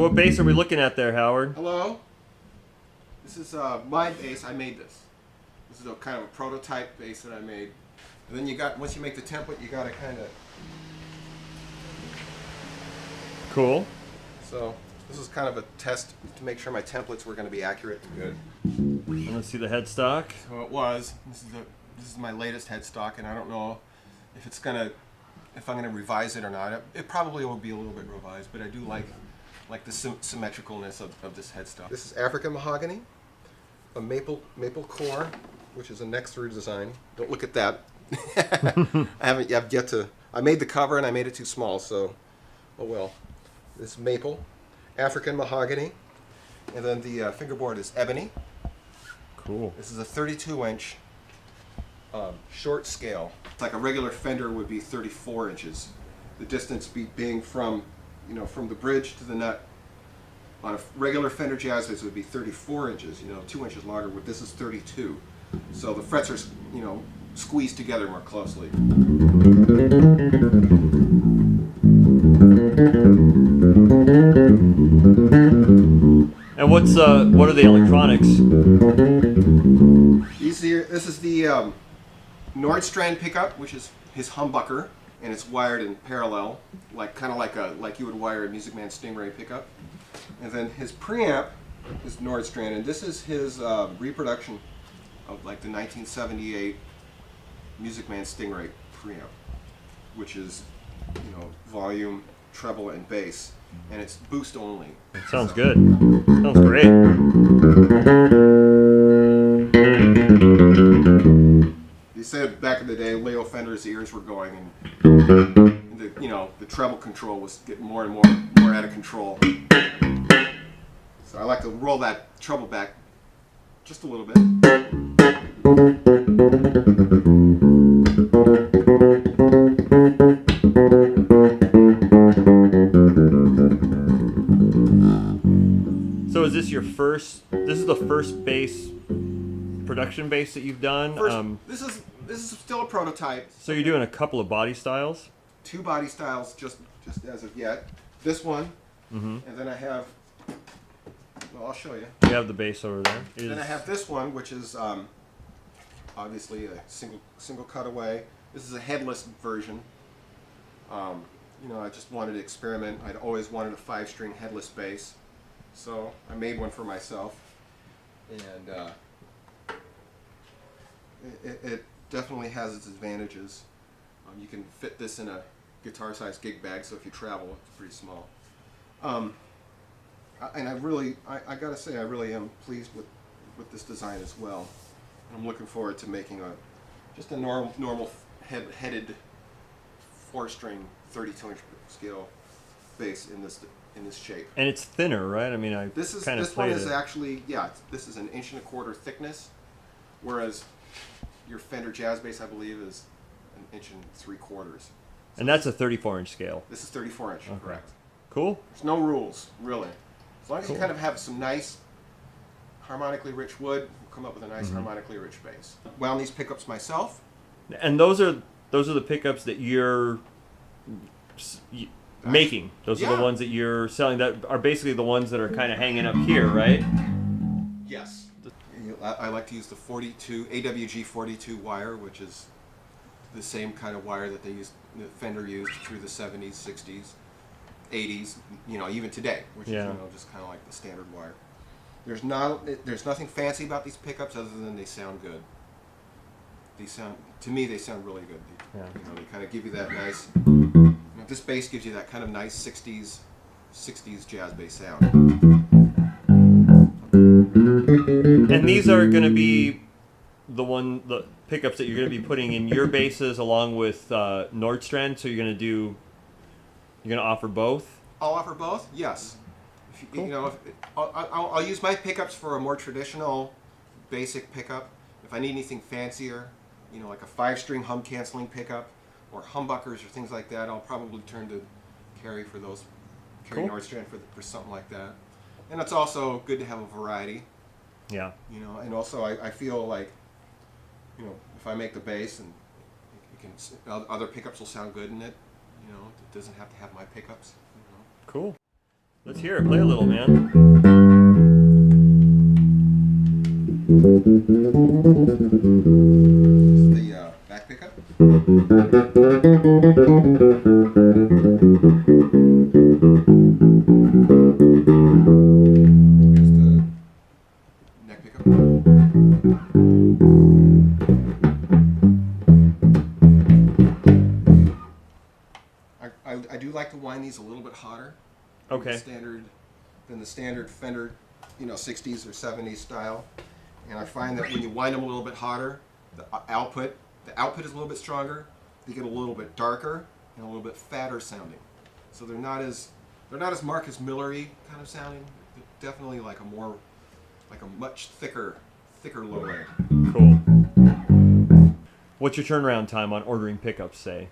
So what bass are we looking at there, Howard? Hello. This is my bass. I made this. This is a kind of a prototype bass that I made. And then you got, once you make the template, you got to kind of. Cool. So this is kind of a test to make sure my templates were going to be accurate and good. And let's see the headstock. So it was. This is my latest headstock, and I don't know if it's gonna, if I'm gonna revise it or not. It probably will be a little bit revised, but I do like the symmetricalness of this headstock. This is African mahogany, a maple core, which is a next through design. Don't look at that. I've yet to. I made the cover and I made it too small, so oh well. This is maple, African mahogany, and then the fingerboard is ebony. Cool. This is a 32-inch short scale. It's like a regular Fender would be 34 inches. The distance being from, from the bridge to the nut. On a regular Fender jazz bass would be 34 inches, 2 inches longer. But this is 32. So the frets are, squeezed together more closely. And what are the electronics? This is the Nordstrand pickup, which is his humbucker, and it's wired in parallel, kind of like you would wire a Music Man Stingray pickup. And then his preamp is Nordstrand, and this is his reproduction of like the 1978 Music Man Stingray preamp, which is volume, treble, and bass, and it's boost only. Sounds good. Sounds great. They said back in the day, Leo Fender's ears were going, and the treble control was getting more and more out of control. So I like to roll that treble back just a little bit. So is this your first? This is the first bass, production bass that you've done. This is still a prototype. So you're doing a couple of body styles. 2 body styles, just as of yet. This one, and then I have. Well, I'll show you. You have the bass over there. Then I have this one, which is obviously a single cutaway. This is a headless version. I just wanted to experiment. I'd always wanted a 5-string headless bass, so I made one for myself, and it definitely has its advantages. You can fit this in a guitar-sized gig bag, so if you travel, it's pretty small. And I gotta say, I really am pleased with this design as well. And I'm looking forward to making just a normal headed 4-string 32-inch scale bass in this shape. And it's thinner, right? I mean, this one is actually, this is 1.25 inches thickness, whereas your Fender jazz bass, I believe, is 1.75 inches. So and that's a 34-inch scale. This is 34-inch, okay. Correct. Cool. There's no rules, really. As long as you kind of have some nice harmonically rich wood, we'll come up with a nice harmonically rich bass. Wound these pickups myself. And those are the pickups that you're making. Those are the ones that you're selling. That are basically the ones that are kind of hanging up here, right? Yes. I like to use the AWG 42 wire, which is the same kind of wire that that Fender used through the 70s, 60s. 80s, even today, which is just kind of like the standard wire. There's nothing fancy about these pickups other than they sound good. They sound really good. They kind of give you that nice. This bass gives you that kind of nice 60s jazz bass sound. And these are going to be the pickups that you're going to be putting in your basses along with Nordstrand. So you're going to offer both? I'll offer both, yes. Cool. I'll use my pickups for a more traditional, basic pickup. If I need anything fancier, like a 5-string hum canceling pickup or humbuckers or things like that, I'll probably turn to Kerry for those. Kerry Nordstrand for something like that. And it's also good to have a variety. Yeah. And also I feel like, if I make the bass and other pickups will sound good in it. It doesn't have to have my pickups. Cool. Let's hear it. Play a little, man. This is the back pickup. Here's the neck pickup. I do like to wind these a little bit hotter. Okay. Than the standard Fender, 60s or 70s style. And I find that when you wind them a little bit hotter, the output is a little bit stronger. They get a little bit darker and a little bit fatter sounding. So they're not as Marcus Miller-y kind of sounding. They're definitely like a much thicker low end. Cool. What's your turnaround time on ordering pickups, say?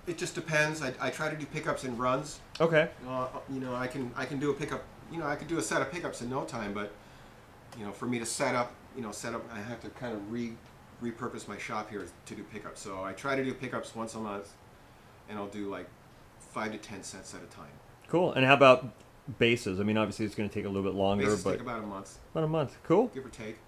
It just depends. I try to do pickups in runs. Okay. I can do a pickup. I could do a set of pickups in no time, but for me to set up, I have to kind of repurpose my shop here to do pickups. So I try to do pickups once a month, and I'll do like 5 to 10 sets at a time. Cool. And how about basses? I mean, obviously it's going to take a little bit longer, Basses but take about a month. About a month. Cool. Give or take.